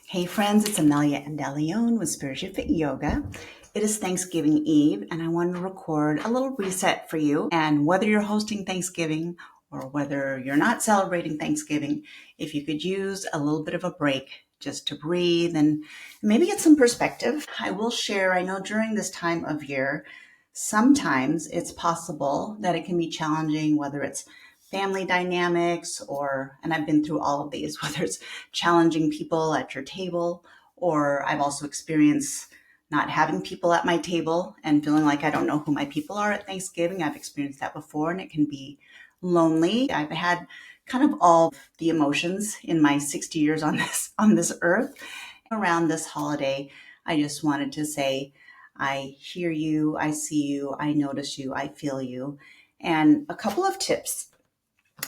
Hey friends, it's Amelia Andaleon with Spiritually Fit Yoga. It is Thanksgiving Eve, and I want to record a little reset for you. And whether you're hosting Thanksgiving or whether you're not celebrating Thanksgiving, if you could use a little bit of a break just to breathe and maybe get some perspective. I will share, I know during this time of year, sometimes it's possible that it can be challenging, whether it's family dynamics and I've been through all of these, whether it's challenging people at your table, or I've also experienced not having people at my table and feeling like I don't know who my people are at Thanksgiving. I've experienced that before and it can be lonely. I've had kind of all the emotions in my 60 years on this earth. Around this holiday, I just wanted to say, I hear you, I see you, I notice you, I feel you. And a couple of tips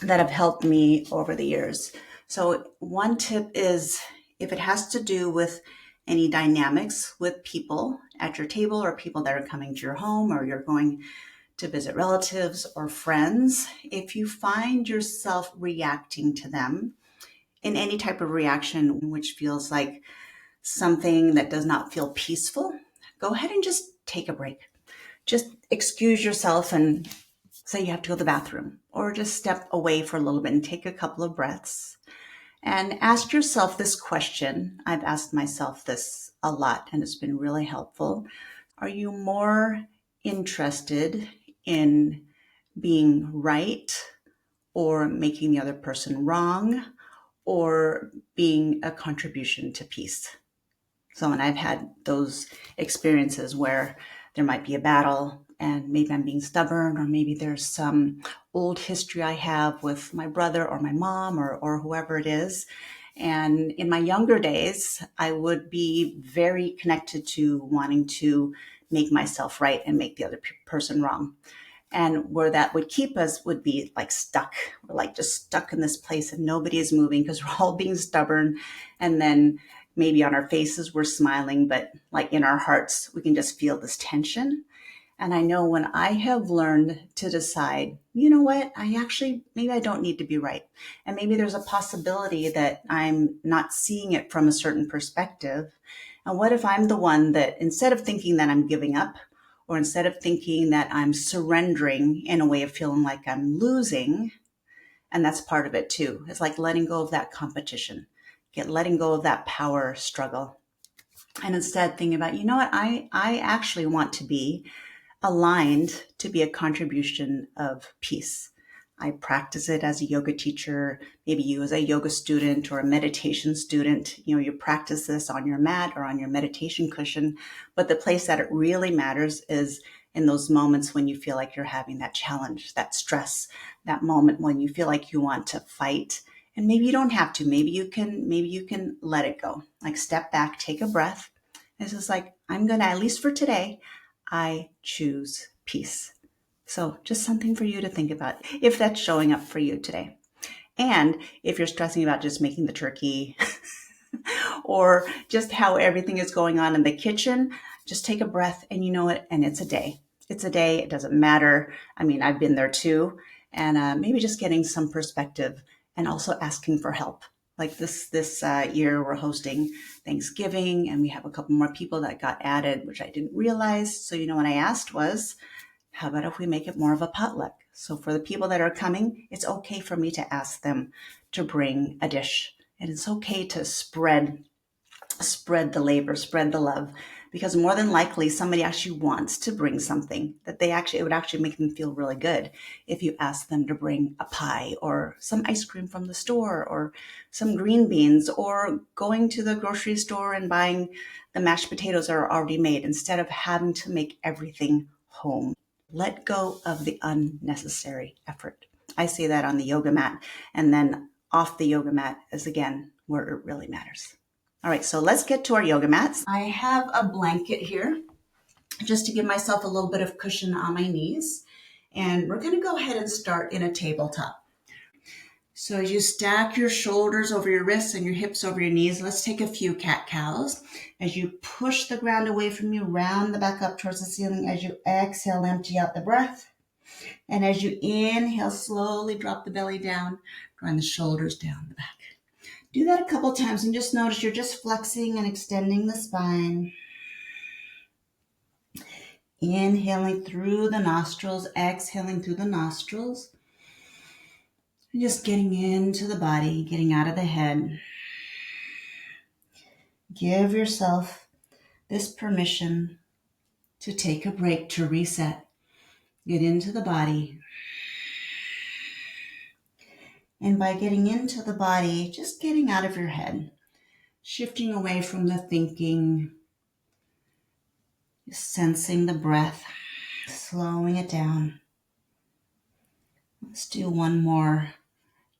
that have helped me over the years. So one tip is if it has to do with any dynamics with people at your table or people that are coming to your home or you're going to visit relatives or friends, if you find yourself reacting to them in any type of reaction which feels like something that does not feel peaceful, go ahead and just take a break. Just excuse yourself and say you have to go to the bathroom, or just step away for a little bit and take a couple of breaths and ask yourself this question. I've asked myself this a lot and it's been really helpful. Are you more interested in being right or making the other person wrong or being a contribution to peace? So when I've had those experiences where there might be a battle and maybe I'm being stubborn, or maybe there's some old history I have with my brother or my mom or whoever it is. And in my younger days, I would be very connected to wanting to make myself right and make the other person wrong. And where that would keep us would be like stuck. We're like just stuck in this place and nobody is moving because we're all being stubborn. And then maybe on our faces we're smiling, but like in our hearts, we can just feel this tension. And I know when I have learned to decide, you know what, maybe I don't need to be right. And maybe there's a possibility that I'm not seeing it from a certain perspective. And what if I'm the one that instead of thinking that I'm giving up, or instead of thinking that I'm surrendering in a way of feeling like I'm losing, and that's part of it too. It's like letting go of that competition, letting go of that power struggle. And instead thinking about, you know what, I actually want to be aligned to be a contribution of peace. I practice it as a yoga teacher, maybe you as a yoga student or a meditation student. You practice this on your mat or on your meditation cushion, but the place that it really matters is in those moments when you feel like you're having that challenge, that stress, that moment when you feel like you want to fight. And maybe you don't have to, maybe you can let it go. Like step back, take a breath. It's just like, I'm going to, at least for today, I choose peace. So just something for you to think about if that's showing up for you today. And if you're stressing about just making the turkey or just how everything is going on in the kitchen, just take a breath and you know it. And it's a day. It's a day. It doesn't matter. I mean, I've been there too. And maybe just getting some perspective and also asking for help. Like this year, we're hosting Thanksgiving and we have a couple more people that got added, which I didn't realize. So, what I asked was, how about if we make it more of a potluck? So for the people that are coming, it's okay for me to ask them to bring a dish. And it's okay to spread the labor, spread the love, because more than likely somebody actually wants to bring something that it would actually make them feel really good if you ask them to bring a pie or some ice cream from the store or some green beans, or going to the grocery store and buying the mashed potatoes that are already made instead of having to make everything home. Let go of the unnecessary effort. I say that on the yoga mat, and then off the yoga mat is again where it really matters. All right, so let's get to our yoga mats. I have a blanket here just to give myself a little bit of cushion on my knees. And we're going to go ahead and start in a tabletop. So as you stack your shoulders over your wrists and your hips over your knees, let's take a few cat-cows. As you push the ground away from you, round the back up towards the ceiling. As you exhale, empty out the breath. And as you inhale, slowly drop the belly down, drawing the shoulders down the back. Do that a couple times and just notice you're just flexing and extending the spine. Inhaling through the nostrils, exhaling through the nostrils. And just getting into the body, getting out of the head. Give yourself this permission to take a break, to reset. Get into the body. And by getting into the body, just getting out of your head, shifting away from the thinking, sensing the breath, slowing it down. Let's do one more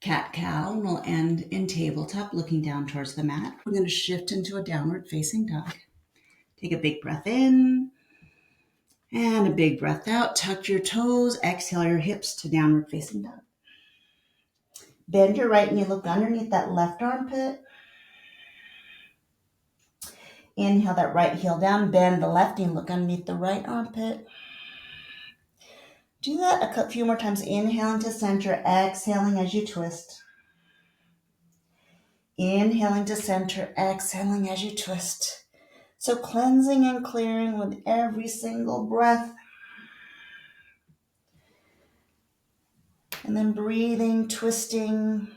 cat-cow, and we'll end in tabletop, looking down towards the mat. We're going to shift into a downward facing dog. Take a big breath in and a big breath out. Tuck your toes, exhale your hips to downward facing dog. Bend your right knee, look underneath that left armpit. Inhale that right heel down, bend the left knee, look underneath the right armpit. Do that a few more times. Inhaling to center, exhaling as you twist. Inhaling to center, exhaling as you twist. So cleansing and clearing with every single breath. And then breathing, twisting.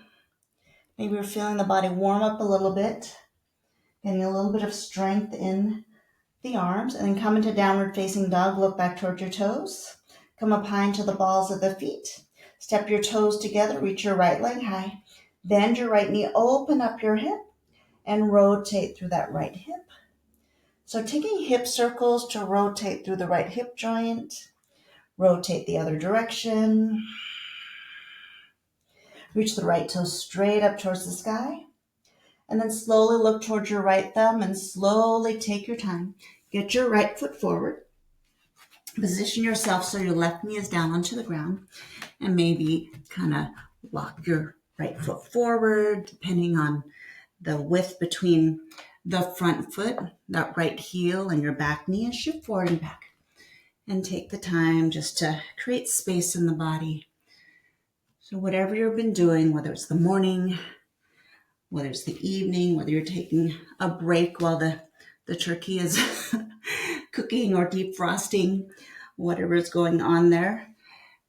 Maybe you're feeling the body warm up a little bit. Getting a little bit of strength in the arms. And then come into downward facing dog. Look back towards your toes. Come up high into the balls of the feet. Step your toes together. Reach your right leg high. Bend your right knee. Open up your hip. And rotate through that right hip. So taking hip circles to rotate through the right hip joint. Rotate the other direction. Reach the right toe straight up towards the sky. And then slowly look towards your right thumb and slowly take your time. Get your right foot forward. Position yourself so your left knee is down onto the ground. And maybe kind of walk your right foot forward, depending on the width between the front foot, that right heel, and your back knee, and shift forward and back. And take the time just to create space in the body. So whatever you've been doing, whether it's the morning, whether it's the evening, whether you're taking a break while the turkey is cooking or defrosting, whatever is going on there,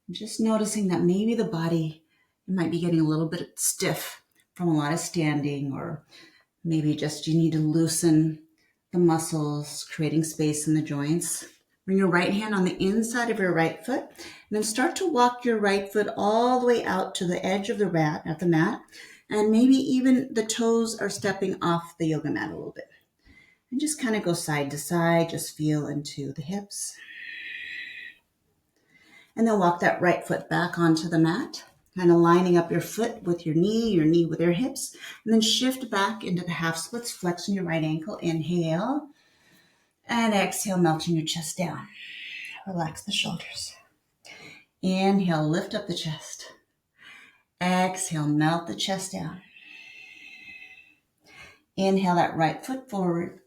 just noticing that maybe the body might be getting a little bit stiff from a lot of standing, or maybe just you need to loosen the muscles, creating space in the joints. Bring your right hand on the inside of your right foot, and then start to walk your right foot all the way out to the edge of the mat, and maybe even the toes are stepping off the yoga mat a little bit. And just kind of go side to side, just feel into the hips. And then walk that right foot back onto the mat, kind of lining up your foot with your knee with your hips, and then shift back into the half splits, flexing your right ankle. Inhale, and exhale, melting your chest down. Relax the shoulders. Inhale, lift up the chest. Exhale, melt the chest down. Inhale that right foot forward.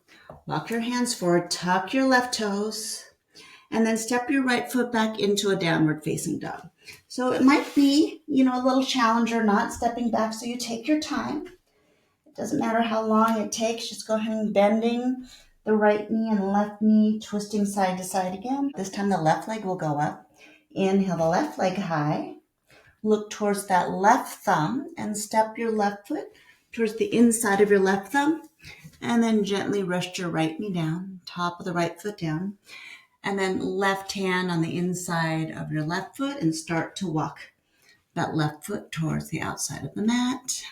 Walk your hands forward, tuck your left toes, and then step your right foot back into a downward facing dog. So it might be, a little challenge or not stepping back, so you take your time. It doesn't matter how long it takes, just go ahead and bending the right knee and left knee, twisting side to side again. This time the left leg will go up. Inhale the left leg high. Look towards that left thumb and step your left foot towards the inside of your left thumb. And then gently rest your right knee down, top of the right foot down. And then left hand on the inside of your left foot and start to walk that left foot towards the outside of the mat.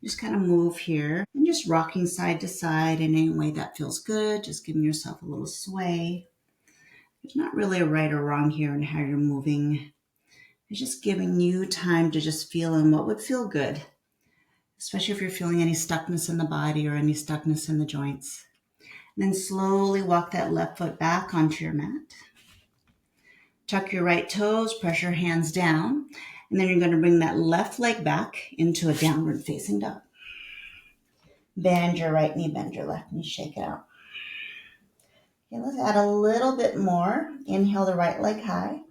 Just kind of move here and just rocking side to side in any way that feels good. Just giving yourself a little sway. There's not really a right or wrong here in how you're moving. It's just giving you time to just feel in what would feel good, especially if you're feeling any stuckness in the body or any stuckness in the joints. And then slowly walk that left foot back onto your mat. Tuck your right toes, press your hands down, and then you're going to bring that left leg back into a downward facing dog. Bend your right knee, bend your left knee, shake it out. Okay, let's add a little bit more. Inhale the right leg high.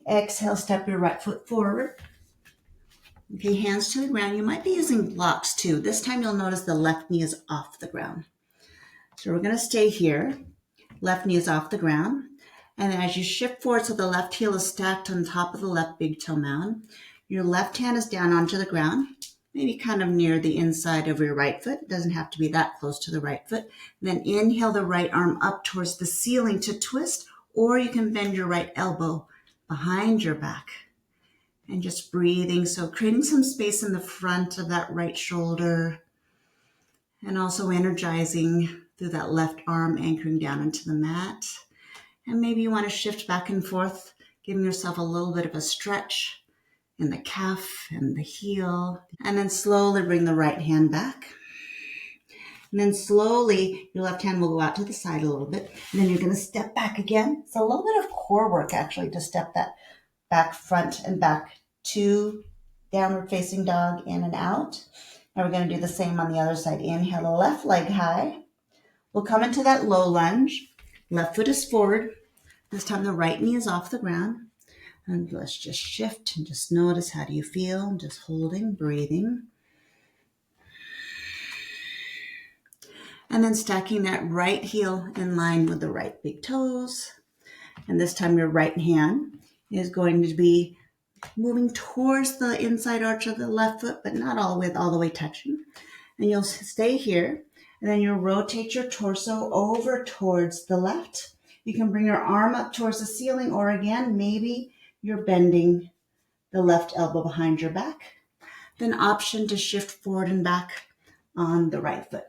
Exhale, step your right foot forward. Okay, hands to the ground. You might be using blocks too. This time you'll notice the left knee is off the ground. So we're going to stay here. Left knee is off the ground. And then as you shift forward so the left heel is stacked on top of the left big toe mound, your left hand is down onto the ground, maybe kind of near the inside of your right foot. It doesn't have to be that close to the right foot. And then inhale the right arm up towards the ceiling to twist, or you can bend your right elbow behind your back. And just breathing, so creating some space in the front of that right shoulder, and also energizing through that left arm, anchoring down into the mat. And maybe you want to shift back and forth, giving yourself a little bit of a stretch in the calf and the heel. And then slowly bring the right hand back. And then slowly, your left hand will go out to the side a little bit. And then you're going to step back again. It's a little bit of core work, actually, to step that back, front, and back. 2 downward facing dog, in and out. And we're going to do the same on the other side. Inhale, left leg high. We'll come into that low lunge. Left foot is forward. This time the right knee is off the ground. And let's just shift and just notice, how do you feel? Just holding, breathing. And then stacking that right heel in line with the right big toes. And this time your right hand is going to be moving towards the inside arch of the left foot, but not all the way touching. And you'll stay here. And then you'll rotate your torso over towards the left. You can bring your arm up towards the ceiling, or again, maybe you're bending the left elbow behind your back. Then option to shift forward and back on the right foot.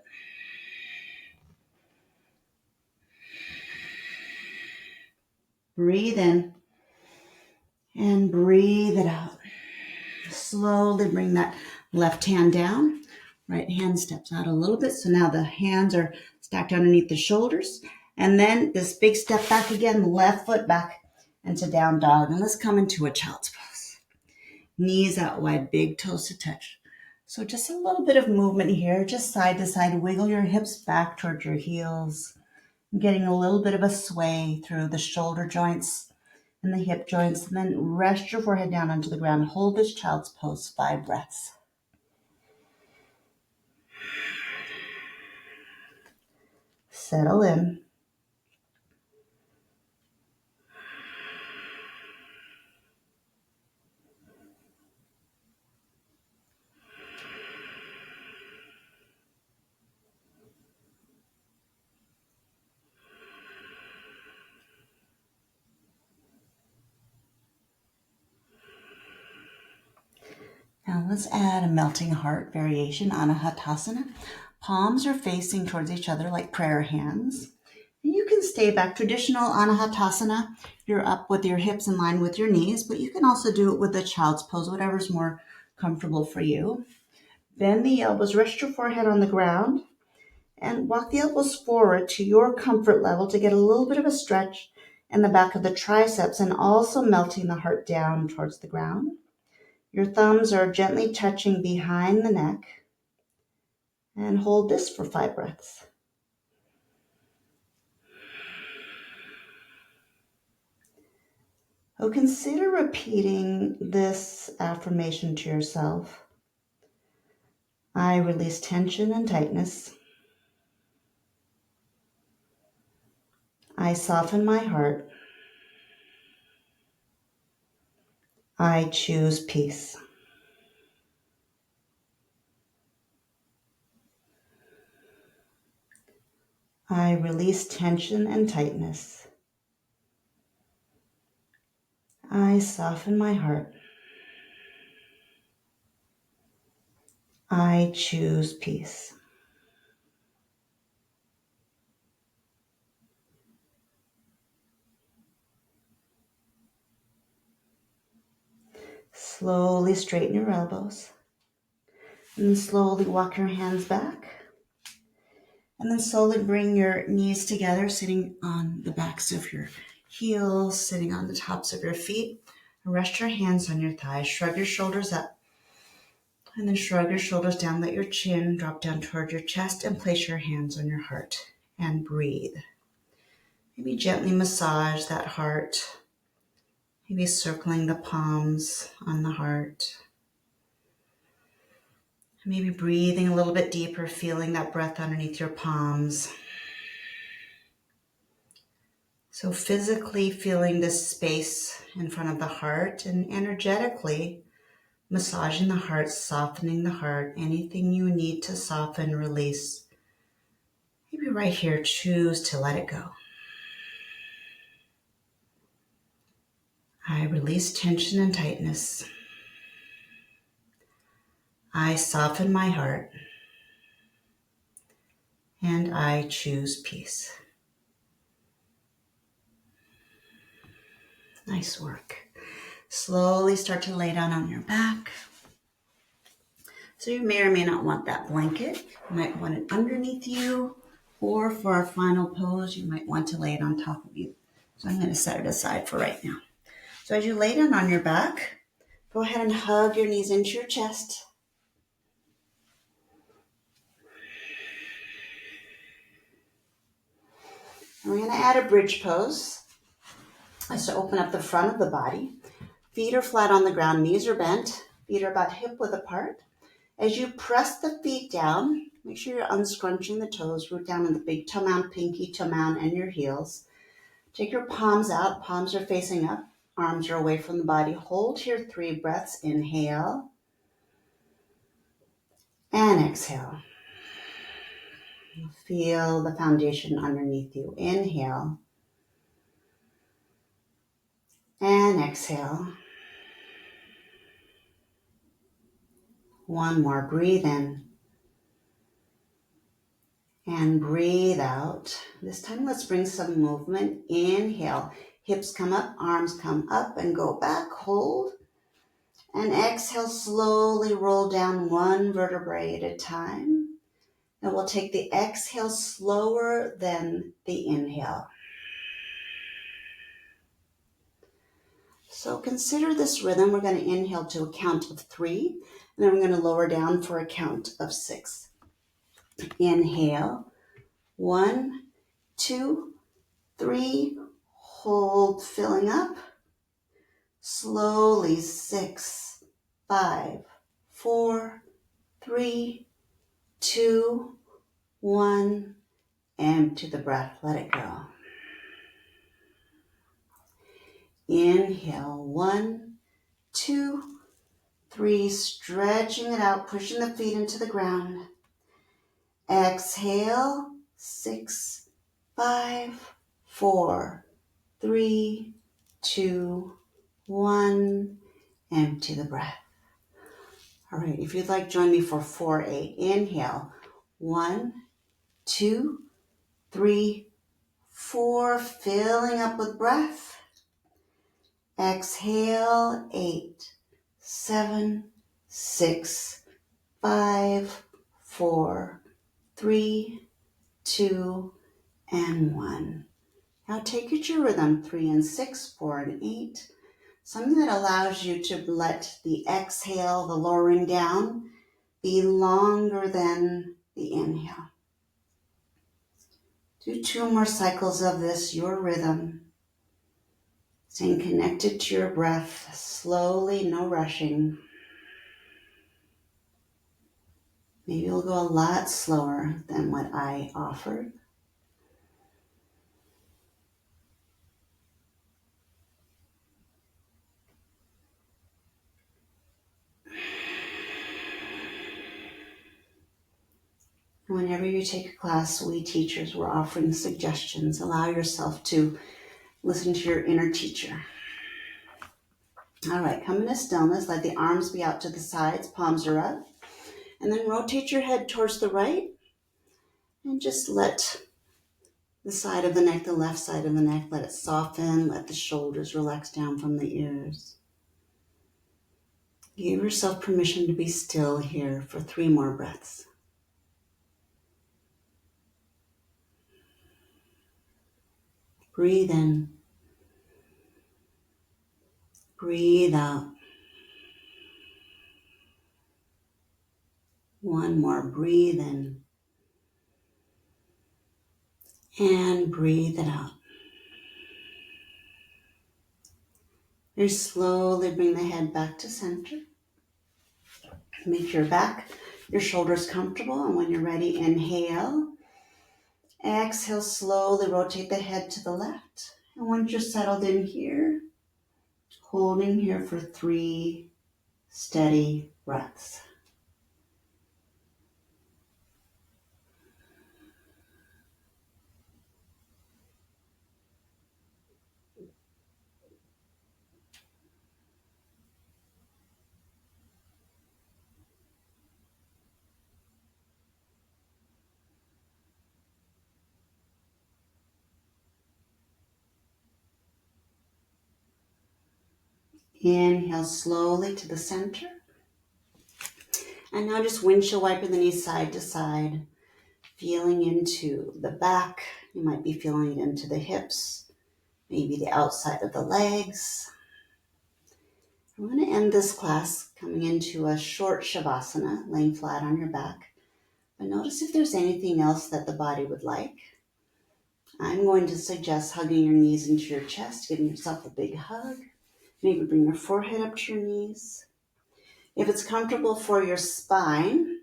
Breathe in and breathe it out. Slowly bring that left hand down. Right hand steps out a little bit. So now the hands are stacked underneath the shoulders. And then this big step back again, left foot back into down dog. And let's come into a child's pose. Knees out wide, big toes to touch. So just a little bit of movement here, just side to side. Wiggle your hips back towards your heels. Getting a little bit of a sway through the shoulder joints and the hip joints. And then rest your forehead down onto the ground. Hold this child's pose 5 breaths. Settle in. Now let's add a melting heart variation, Anahatasana. Palms are facing towards each other like prayer hands. You can stay back. Traditional Anahatasana, you're up with your hips in line with your knees, but you can also do it with the child's pose, whatever's more comfortable for you. Bend the elbows, rest your forehead on the ground, and walk the elbows forward to your comfort level to get a little bit of a stretch in the back of the triceps, and also melting the heart down towards the ground. Your thumbs are gently touching behind the neck, and hold this for 5 breaths. Oh, consider repeating this affirmation to yourself. I release tension and tightness. I soften my heart. I choose peace. I release tension and tightness. I soften my heart. I choose peace. Slowly straighten your elbows. And slowly walk your hands back. And then slowly bring your knees together, sitting on the backs of your heels, sitting on the tops of your feet. Rest your hands on your thighs. Shrug your shoulders up. And then shrug your shoulders down. Let your chin drop down toward your chest, and place your hands on your heart. And breathe. Maybe gently massage that heart. Maybe circling the palms on the heart. Maybe breathing a little bit deeper, feeling that breath underneath your palms. So physically feeling this space in front of the heart and energetically massaging the heart, softening the heart. Anything you need to soften, release. Maybe right here, choose to let it go. I release tension and tightness. I soften my heart. And I choose peace. Nice work. Slowly start to lay down on your back. So you may or may not want that blanket. You might want it underneath you, or for our final pose, you might want to lay it on top of you. So I'm going to set it aside for right now. So as you lay down on your back, go ahead and hug your knees into your chest. And we're going to add a bridge pose. That's to open up the front of the body. Feet are flat on the ground, knees are bent, feet are about hip width apart. As you press the feet down, make sure you're unscrunching the toes, root down in the big toe mound, pinky toe mound, and your heels. Take your palms out, palms are facing up, arms are away from the body. Hold here 3 breaths, inhale and exhale. Feel the foundation underneath you. Inhale and exhale. One more, breathe in and breathe out. This time let's bring some movement. Inhale, hips come up, arms come up and go back, hold. And exhale, slowly roll down 1 vertebrae at a time. And we'll take the exhale slower than the inhale. So consider this rhythm. We're going to inhale to a count of 3, and then we're going to lower down for a count of 6. Inhale, 1, 2, 3, hold, filling up. Slowly, 6, 5, 4, 3, 2, 1, empty the breath, let it go. Inhale, 1, 2, 3, stretching it out, pushing the feet into the ground. Exhale, 6, 5, 4, 3, 2, 1, empty the breath. All right, if you'd like, join me for 4-8. Inhale, 1, 2, 3, 4, filling up with breath. Exhale, 8, 7, 6, 5, 4, 3, 2, and 1. Now take it to your rhythm, 3 and 6, 4 and 8. Something that allows you to let the exhale, the lowering down, be longer than the inhale. Do 2 more cycles of this, your rhythm. Staying connected to your breath, slowly, no rushing. Maybe you'll go a lot slower than what I offered. Whenever you take a class, we teachers, we're offering suggestions. Allow yourself to listen to your inner teacher. All right, come into stillness. Let the arms be out to the sides, palms are up. And then rotate your head towards the right. And just let the side of the neck, the left side of the neck, let it soften. Let the shoulders relax down from the ears. Give yourself permission to be still here for 3 more breaths. Breathe in. Breathe out. 1 more. Breathe in. And breathe it out. Very slowly bring the head back to center. Make your back your shoulders comfortable, and when you're ready, inhale. Exhale, slowly rotate the head to the left. And once you're settled in here, holding here for 3 steady breaths. Inhale slowly to the center. And now just windshield wiping the knees side to side, feeling into the back. You might be feeling it into the hips, maybe the outside of the legs. I'm going to end this class coming into a short shavasana, laying flat on your back. But notice if there's anything else that the body would like. I'm going to suggest hugging your knees into your chest, giving yourself a big hug. Maybe bring your forehead up to your knees. If it's comfortable for your spine,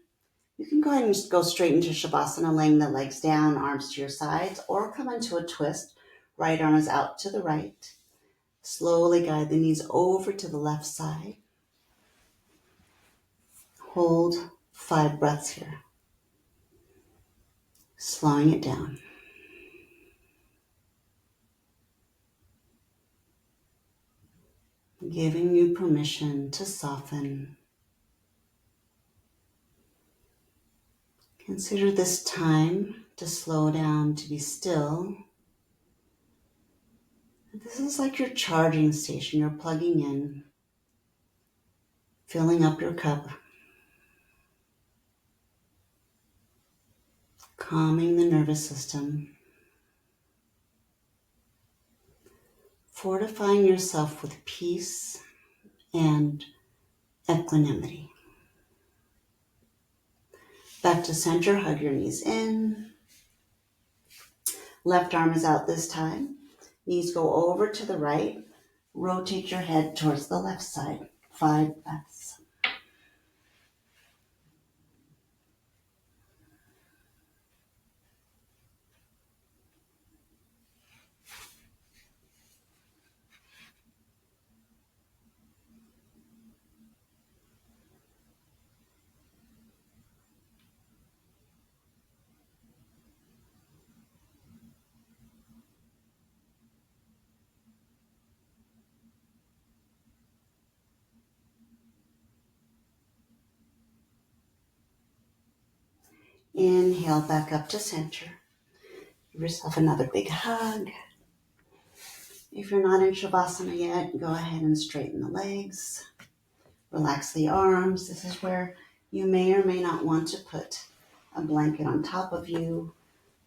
you can go ahead and just go straight into Shavasana, laying the legs down, arms to your sides, or come into a twist. Right arm is out to the right. Slowly guide the knees over to the left side. Hold 5 breaths here. Slowing it down. Giving you permission to soften. Consider this time to slow down, to be still. This is like your charging station. You're plugging in, filling up your cup, calming the nervous system, fortifying yourself with peace and equanimity. Back to center, hug your knees in. Left arm is out this time. Knees go over to the right. Rotate your head towards the left side. 5 breaths. Inhale back up to center. Give yourself another big hug. If you're not in Shavasana yet, go ahead and straighten the legs. Relax the arms. This is where you may or may not want to put a blanket on top of you,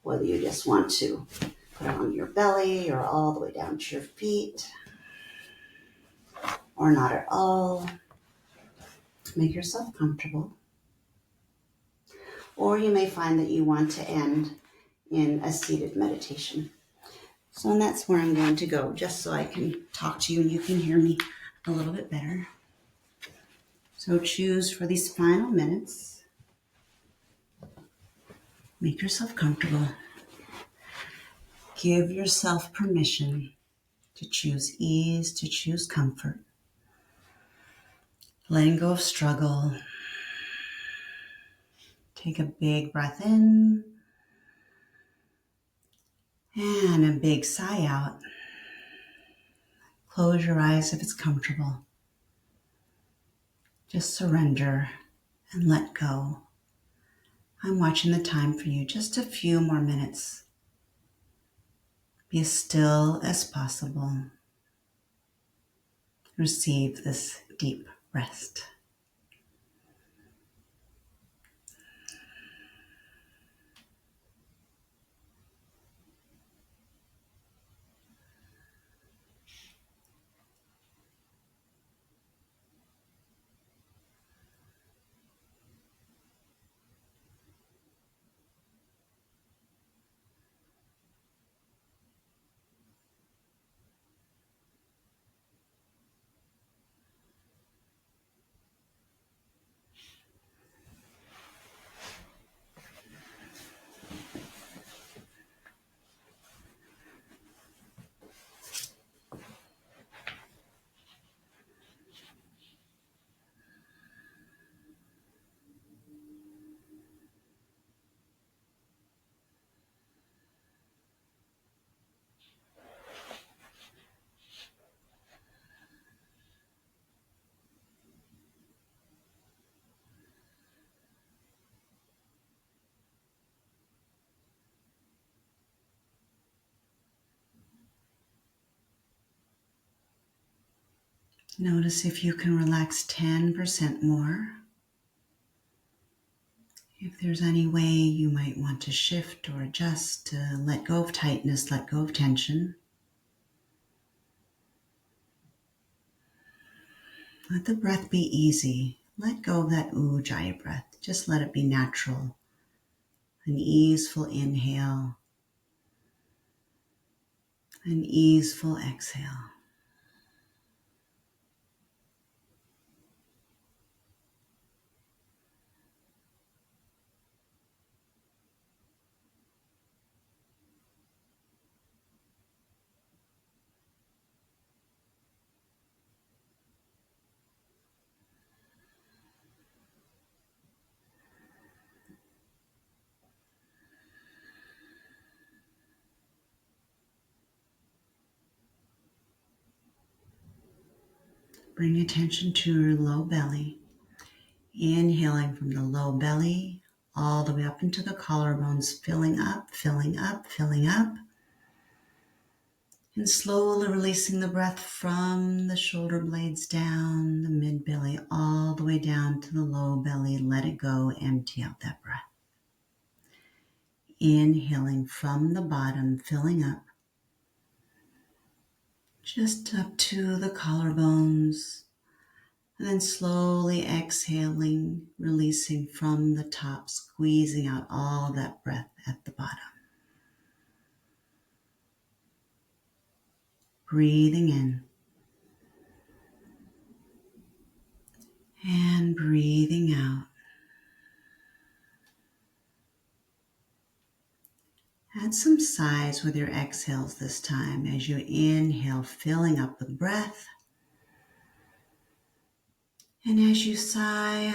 whether you just want to put it on your belly or all the way down to your feet, or not at all. Make yourself comfortable. Or you may find that you want to end in a seated meditation. So that's where I'm going to go, just so I can talk to you and you can hear me a little bit better. So choose for these final minutes. Make yourself comfortable. Give yourself permission to choose ease, to choose comfort. Letting go of struggle. Take a big breath in and a big sigh out. Close your eyes if it's comfortable. Just surrender and let go. I'm watching the time for you, just a few more minutes. Be as still as possible. Receive this deep rest. Notice if you can relax 10% more. If there's any way you might want to shift or adjust to let go of tightness, let go of tension. Let the breath be easy. Let go of that ujjayi breath. Just let it be natural. An easeful inhale, an easeful exhale. Bring attention to your low belly. Inhaling from the low belly all the way up into the collarbones, filling up, filling up, filling up. And slowly releasing the breath from the shoulder blades down, the mid belly, all the way down to the low belly. Let it go, empty out that breath. Inhaling from the bottom, filling up, just up to the collarbones. And then slowly exhaling, releasing from the top, squeezing out all that breath at the bottom. Breathing in and breathing out. Add some sighs with your exhales this time as you inhale, filling up with breath. And as you sigh,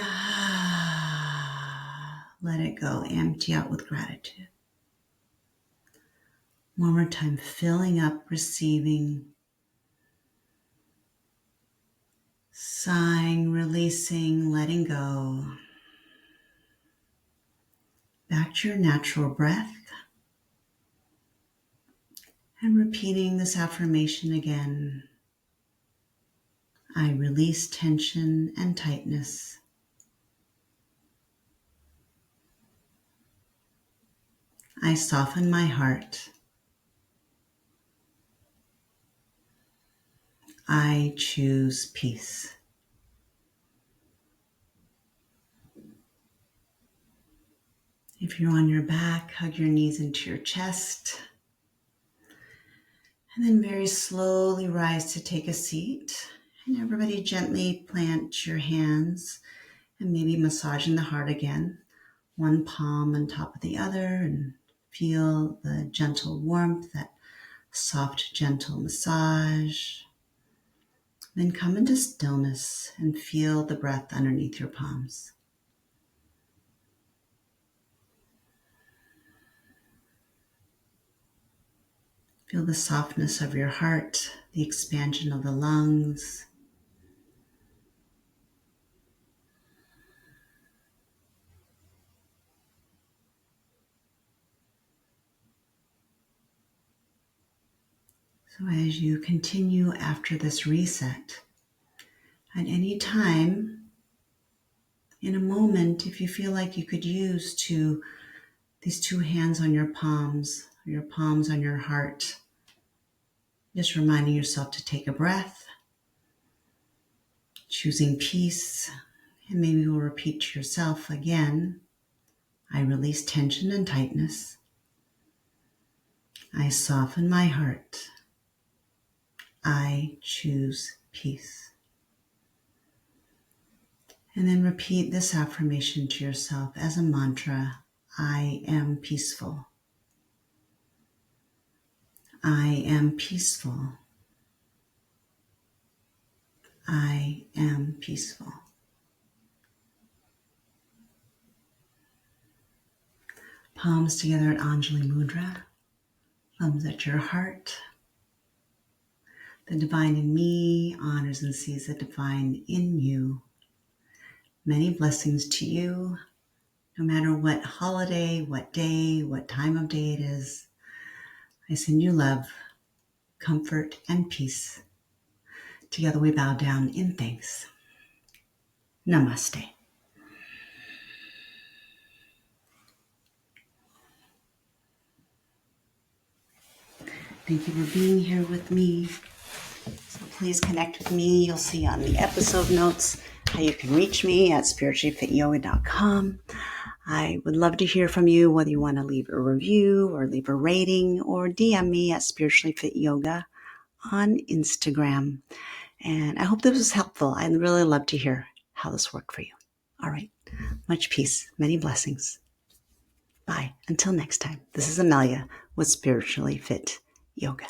let it go, empty out with gratitude. One more time, filling up, receiving, sighing, releasing, letting go. Back to your natural breath. And repeating this affirmation again. I release tension and tightness. I soften my heart. I choose peace. If you're on your back, hug your knees into your chest. And then very slowly rise to take a seat. And everybody gently plant your hands and maybe massaging the heart again. One palm on top of the other, and feel the gentle warmth, that soft, gentle massage. Then come into stillness and feel the breath underneath your palms. Feel the softness of your heart, the expansion of the lungs. So as you continue after this reset, at any time, in a moment, if you feel like you could use these two hands on your palms on your heart, just reminding yourself to take a breath, choosing peace, and maybe you'll repeat to yourself again, I release tension and tightness. I soften my heart. I choose peace. And then repeat this affirmation to yourself as a mantra. I am peaceful. I am peaceful. I am peaceful. Palms together at Anjali Mudra. Thumbs at your heart. The divine in me honors and sees the divine in you. Many blessings to you, no matter what holiday, what day, what time of day it is. I send you love, comfort, and peace. Together we bow down in thanks. Namaste. Thank you for being here with me. So please connect with me. You'll see on the episode notes how you can reach me at spirituallyfityoga.com. I would love to hear from you, whether you want to leave a review or leave a rating or DM me at spirituallyfityoga on Instagram. And I hope this was helpful. I'd really love to hear how this worked for you. All right. Much peace. Many blessings. Bye. Until next time. This is Amelia with Spiritually Fit Yoga.